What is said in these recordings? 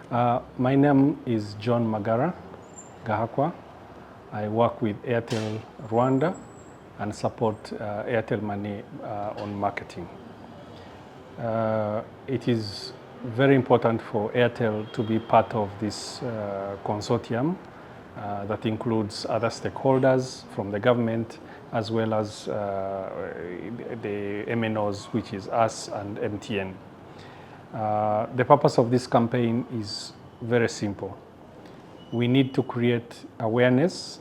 My name is John Magara Gahakwa. I work with AIRTEL Rwanda and support AIRTEL Money on marketing. It is very important for AIRTEL to be part of this consortium that includes other stakeholders from the government as well as the MNOs, which is us and MTN. The purpose of this campaign is very simple. We need to create awareness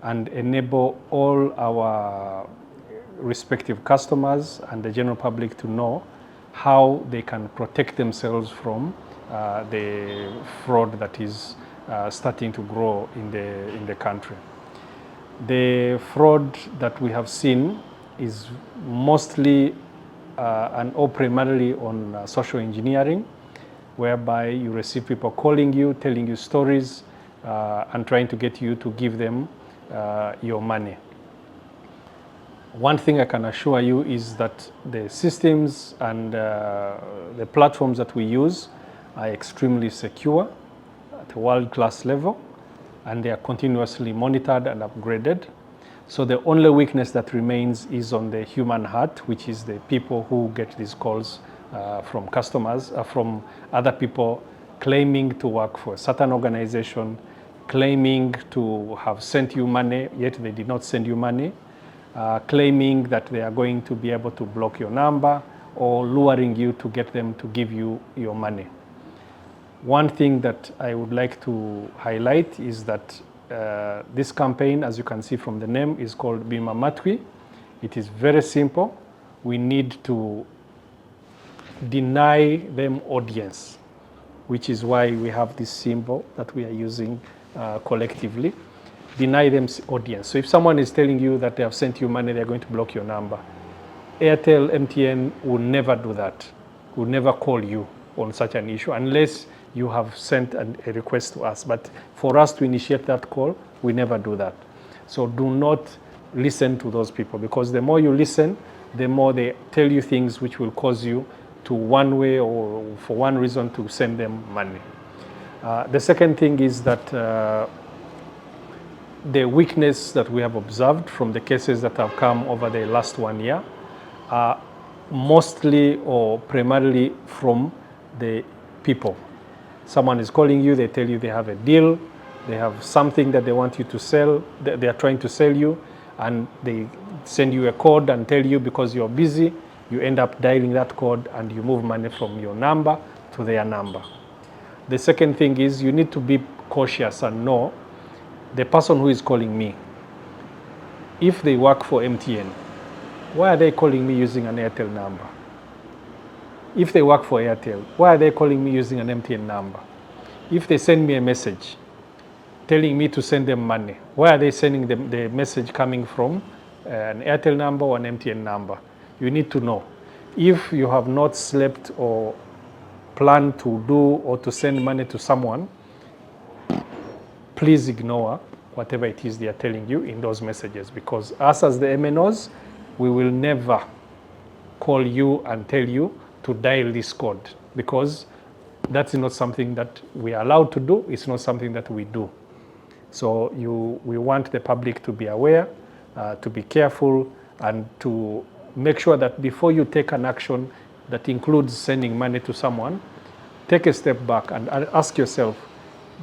and enable all our respective customers and the general public to know how they can protect themselves from the fraud that is starting to grow in the country. The fraud that we have seen is mostly or primarily on social engineering, whereby you receive people calling you, telling you stories, and trying to get you to give them your money. One thing I can assure you is that the systems and the platforms that we use are extremely secure at a world-class level, and they are continuously monitored and upgraded. So the only weakness that remains is on the human heart, which is the people who get these calls from customers, from other people claiming to work for a certain organization, claiming to have sent you money, yet they did not send you money, claiming that they are going to be able to block your number or luring you to get them to give you your money. One thing that I would like to highlight is that this campaign, as you can see from the name, is called Bime Amatwi. It is very simple. We need to deny them audience, which is why we have this symbol that we are using collectively. Deny them audience. So if someone is telling you that they have sent you money, they're going to block your number. AIRTEL, MTN will never do that. Will never call you on such an issue unless you have sent a request to us. But for us to initiate that call, we never do that. So do not listen to those people, because the more you listen, the more they tell you things which will cause you to one way or for one reason to send them money. The second thing is that the weakness that we have observed from the cases that have come over the last 1 year are mostly or primarily from the people. Someone is calling you, they tell you they have a deal, they have something that they want you to sell, they are trying to sell you, and they send you a code and tell you because you're busy, you end up dialing that code and you move money from your number to their number. The second thing is you need to be cautious and know the person who is calling me, if they work for MTN, why are they calling me using an AIRTEL number? If they work for AIRTEL, why are they calling me using an MTN number? If they send me a message telling me to send them money, why are they sending them the message coming from an AIRTEL number or an MTN number? You need to know. If you have not slept or planned to do or to send money to someone, please ignore whatever it is they are telling you in those messages, because us as the MNOs, we will never call you and tell you to dial this code, because that's not something that we are allowed to do. It's not something that we do. So we want the public to be aware, to be careful, and to make sure that before you take an action that includes sending money to someone, take a step back and ask yourself,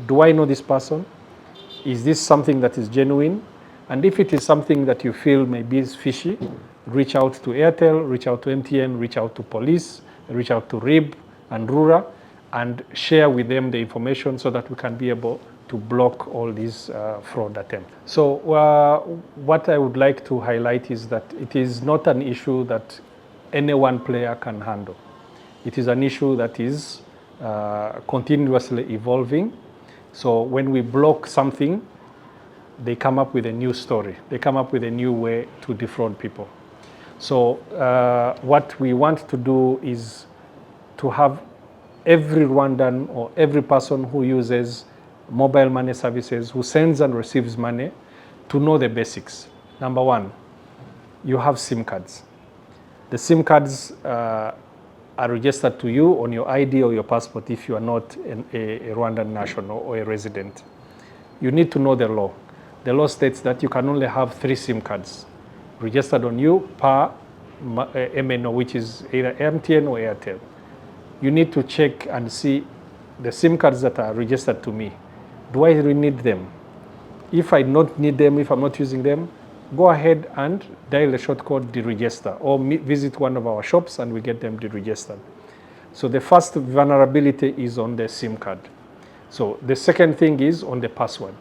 do I know this person? Is this something that is genuine? And if it is something that you feel maybe is fishy, reach out to AIRTEL, reach out to MTN, reach out to police, reach out to RIB and RURA, and share with them the information so that we can be able to block all these fraud attempts. So what I would like to highlight is that it is not an issue that any one player can handle. It is an issue that is continuously evolving. So when we block something, they come up with a new story. They come up with a new way to defraud people. So what we want to do is to have every Rwandan or every person who uses mobile money services, who sends and receives money, to know the basics. Number one, you have SIM cards. The SIM cards are are registered to you on your ID or your passport if you are not a Rwandan national or a resident. You need to know the law. The law states that you can only have 3 SIM cards registered on you per MNO, which is either MTN or AIRTEL. You need to check and see the SIM cards that are registered to me. Do I really need them? If I don't need them, if I'm not using them, go ahead and dial the short code deregister, or visit one of our shops and we get them deregistered. So the first vulnerability is on the SIM card. So the second thing is on the password.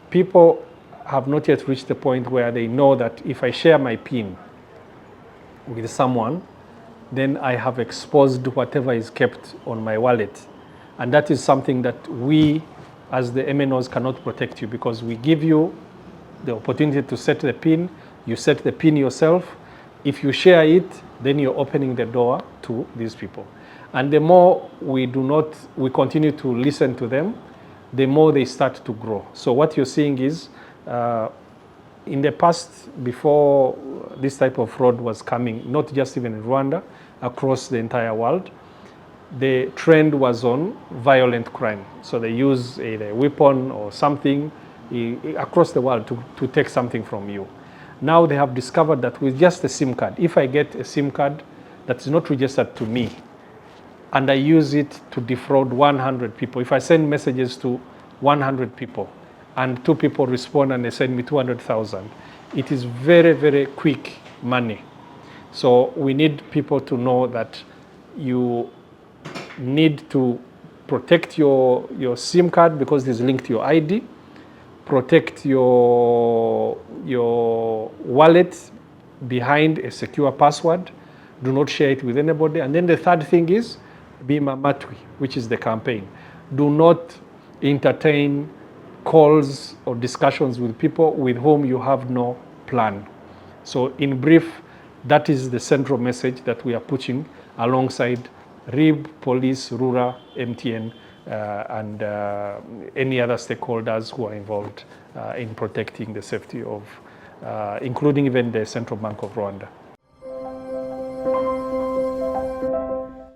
People have not yet reached the point where they know that if I share my PIN with someone, then I have exposed whatever is kept on my wallet. And that is something that we, as the MNOs, cannot protect you, because we give you the opportunity to set the PIN. You set the PIN yourself. If you share it, then you're opening the door to these people. And the more we continue to listen to them, the more they start to grow. So what you're seeing is, in the past, before this type of fraud was coming, not just even in Rwanda, across the entire world, the trend was on violent crime. So they use either a weapon or something across the world to take something from you. Now they have discovered that with just a SIM card, if I get a SIM card that is not registered to me, and I use it to defraud 100 people, if I send messages to 100 people, and 2 people respond and they send me 200,000, it is very, very quick money. So we need people to know that you need to protect your SIM card because it is linked to your ID. Protect your wallet behind a secure password. Do not share it with anybody. And then the third thing is Bime Amatwi, which is the campaign. Do not entertain calls or discussions with people with whom you have no plan. So in brief, that is the central message that we are pushing alongside RIB, police, RURA, MTN, and any other stakeholders who are involved in protecting the safety of, including even the Central Bank of Rwanda.